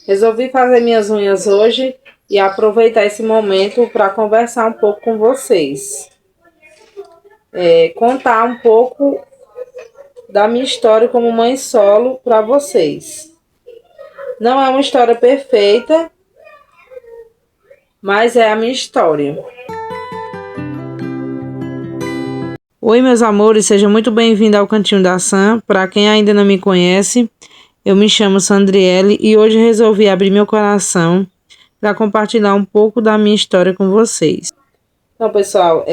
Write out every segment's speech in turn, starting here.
Resolvi fazer minhas unhas hoje e aproveitar esse momento para conversar um pouco com vocês. Contar um pouco da minha história como mãe solo para vocês. Não é uma história perfeita, mas é a minha história. Oi, meus amores, seja muito bem-vindo ao Cantinho da Sam. Para quem ainda não me conhece, eu me chamo Sandriele e hoje resolvi abrir meu coração para compartilhar um pouco da minha história com vocês. Então, pessoal,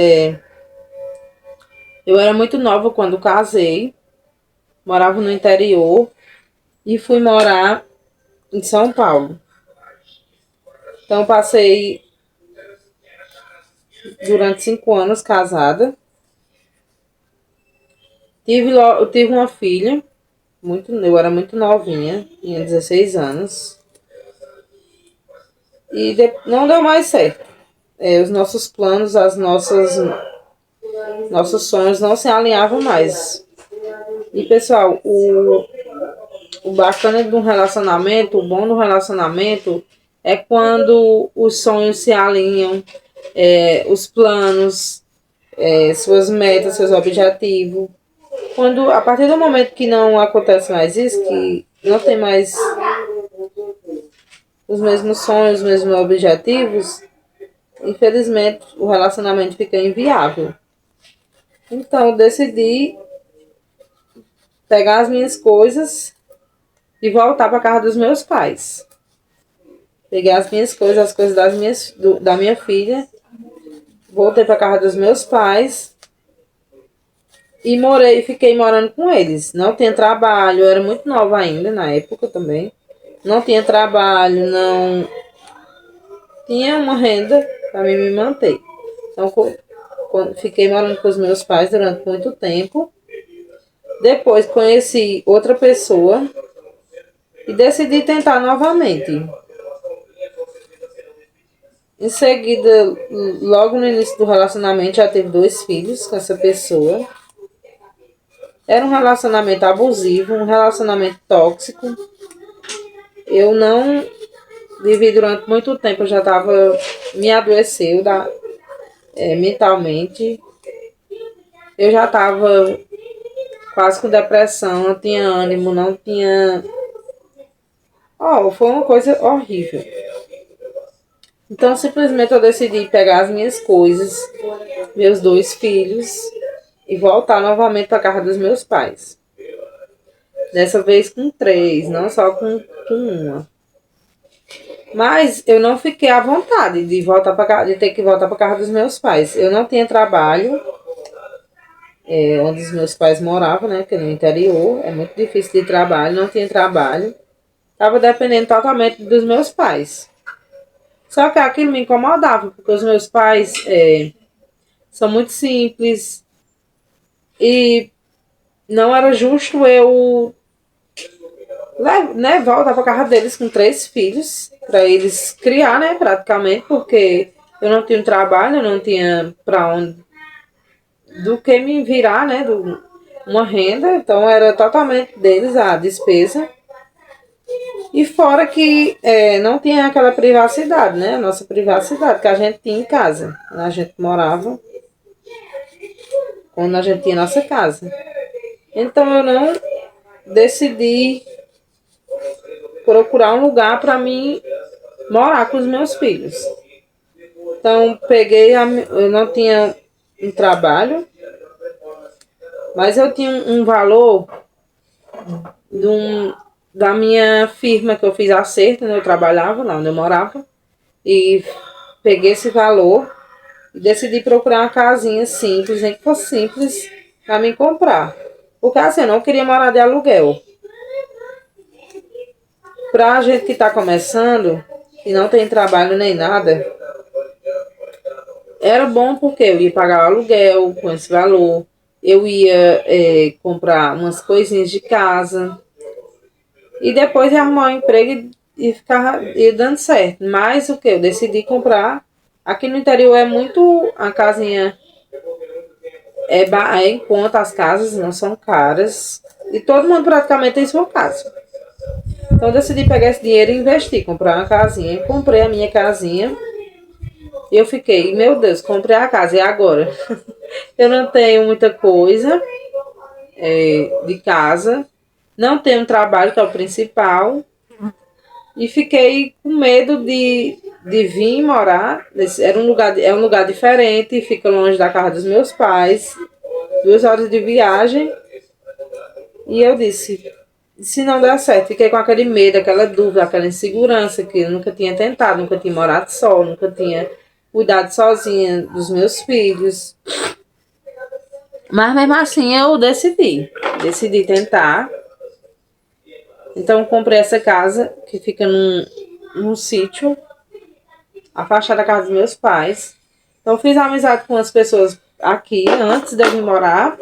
eu era muito nova quando casei, morava no interior e fui morar em São Paulo. Então, passei durante 5 anos casada. Eu tive uma filha, eu era muito novinha, tinha 16 anos. E não deu mais certo. Os nossos planos, nossos sonhos não se alinhavam mais. E, pessoal, o bacana de um relacionamento, o bom do relacionamento é quando os sonhos se alinham, os planos, suas metas, seus objetivos. Quando, a partir do momento que não acontece mais isso, que não tem mais os mesmos sonhos, os mesmos objetivos, infelizmente o relacionamento fica inviável. Então eu decidi pegar as minhas coisas e voltar para casa dos meus pais. Peguei as minhas coisas, as coisas da minha filha, voltei para casa dos meus pais e fiquei morando com eles. Não tinha trabalho, eu era muito nova ainda na época também. Não tinha trabalho, não tinha uma renda para mim me manter. Então fiquei morando com os meus pais durante muito tempo. Depois conheci outra pessoa e decidi tentar novamente. Em seguida, logo no início do relacionamento, já teve 2 filhos com essa pessoa. Era um relacionamento abusivo, um relacionamento tóxico. Eu não vivi durante muito tempo, eu já estava, me adoeceu mentalmente. Eu já estava quase com depressão, não tinha ânimo, não tinha... foi uma coisa horrível. Então, simplesmente eu decidi pegar as minhas coisas, meus 2 filhos, e voltar novamente para a casa dos meus pais. Dessa vez com 3, não só com uma. Mas eu não fiquei à vontade de ter que voltar para a casa dos meus pais. Eu não tinha trabalho, onde os meus pais moravam, né? Porque no interior é muito difícil de trabalho, não tinha trabalho. Estava dependendo totalmente dos meus pais. Só que aquilo me incomodava, porque os meus pais são muito simples e não era justo eu voltar para casa deles com 3 filhos, para eles criar, né, praticamente, porque eu não tinha um trabalho, eu não tinha para onde, do que me virar, né, uma renda, então era totalmente deles a despesa. E fora que não tinha aquela privacidade, né? A nossa privacidade que a gente tinha em casa. A gente morava quando a gente tinha nossa casa. Então eu não decidi procurar um lugar para mim morar com os meus filhos. Então eu não tinha um trabalho, mas eu tinha um valor da minha firma que eu fiz acerto, né? Eu trabalhava lá onde eu morava. E peguei esse valor e decidi procurar uma casinha simples, nem que fosse simples, para me comprar. Porque assim, eu não queria morar de aluguel. Pra gente que tá começando e não tem trabalho nem nada, era bom porque eu ia pagar o aluguel com esse valor, eu ia comprar umas coisinhas de casa e depois ia arrumar um emprego e ia dando certo. Mas o que? Eu decidi comprar. Aqui no interior é muito... A casinha é em conta, as casas não são caras. E todo mundo praticamente tem sua casa. Então eu decidi pegar esse dinheiro e investir, comprar uma casinha. Comprei a minha casinha. E eu fiquei, meu Deus, comprei a casa, e agora? Eu não tenho muita coisa de casa. Não tenho trabalho, que é o principal. E fiquei com medo de vir morar. É um lugar diferente, fica longe da casa dos meus pais. 2 horas de viagem. E eu disse, se não der certo, fiquei com aquele medo, aquela dúvida, aquela insegurança, que eu nunca tinha tentado, nunca tinha morado só, nunca tinha cuidado sozinha dos meus filhos. Mas mesmo assim eu decidi tentar. Então comprei essa casa que fica num sítio, afastada da casa dos meus pais. Então fiz amizade com as pessoas aqui antes de eu vir morar.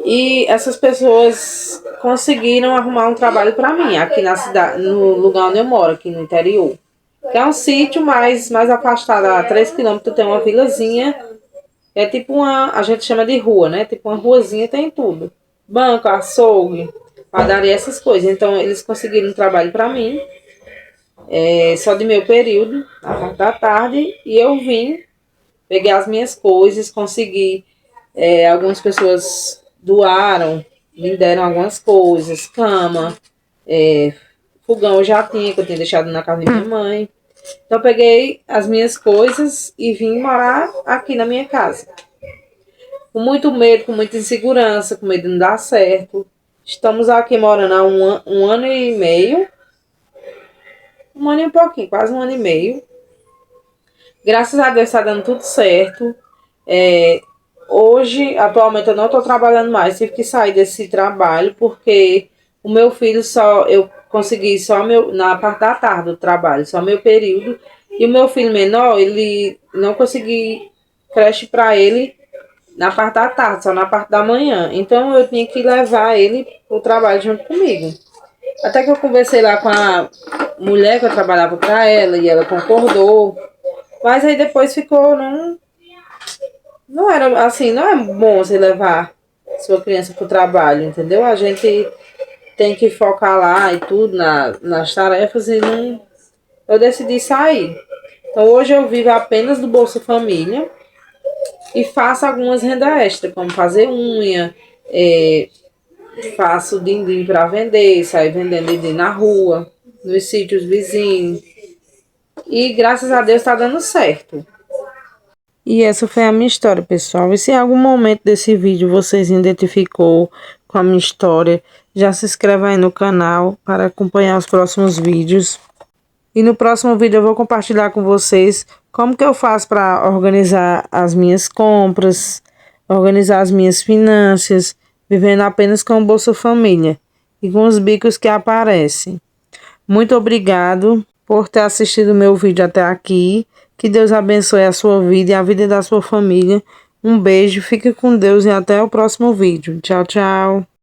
E essas pessoas conseguiram arrumar um trabalho para mim aqui na cidade, no lugar onde eu moro, aqui no interior. Que é um sítio mais afastado, a 3 quilômetros tem uma vilazinha. É tipo a gente chama de rua, né? Tipo uma ruazinha, tem tudo. Banco, açougue, padaria, essas coisas. Então eles conseguiram um trabalho para mim, só de meu período, na parte da tarde. E eu vim, peguei as minhas coisas, consegui. Algumas pessoas doaram, me deram algumas coisas, cama, fogão eu já tinha, que eu tinha deixado na casa da minha mãe. Então eu peguei as minhas coisas e vim morar aqui na minha casa. Com muito medo, com muita insegurança, com medo de não dar certo. Estamos aqui morando há um ano e meio. Um ano e um pouquinho, quase um ano e meio. Graças a Deus está dando tudo certo. Hoje, atualmente, eu não estou trabalhando mais. Tive que sair desse trabalho porque o meu filho eu consegui na parte da tarde do trabalho, só meu período. E o meu filho menor, ele não consegui creche para ele na parte da tarde, só na parte da manhã. Então eu tinha que levar ele para o trabalho junto comigo. Até que eu conversei lá com a mulher que eu trabalhava para ela e ela concordou. Mas aí depois ficou, não era assim, não é bom você levar sua criança para o trabalho, entendeu? A gente tem que focar lá e tudo nas tarefas e eu decidi sair. Então hoje eu vivo apenas do Bolsa Família e faço algumas rendas extras, como fazer unha, faço din-din para vender, saio vendendo din-din na rua, nos sítios vizinhos. E graças a Deus está dando certo. E essa foi a minha história, pessoal. E se em algum momento desse vídeo vocês identificou com a minha história, já se inscreva aí no canal para acompanhar os próximos vídeos. E no próximo vídeo eu vou compartilhar com vocês como que eu faço para organizar as minhas compras, organizar as minhas finanças, vivendo apenas com o Bolsa Família e com os bicos que aparecem. Muito obrigado por ter assistido o meu vídeo até aqui. Que Deus abençoe a sua vida e a vida da sua família. Um beijo, fique com Deus e até o próximo vídeo. Tchau, tchau.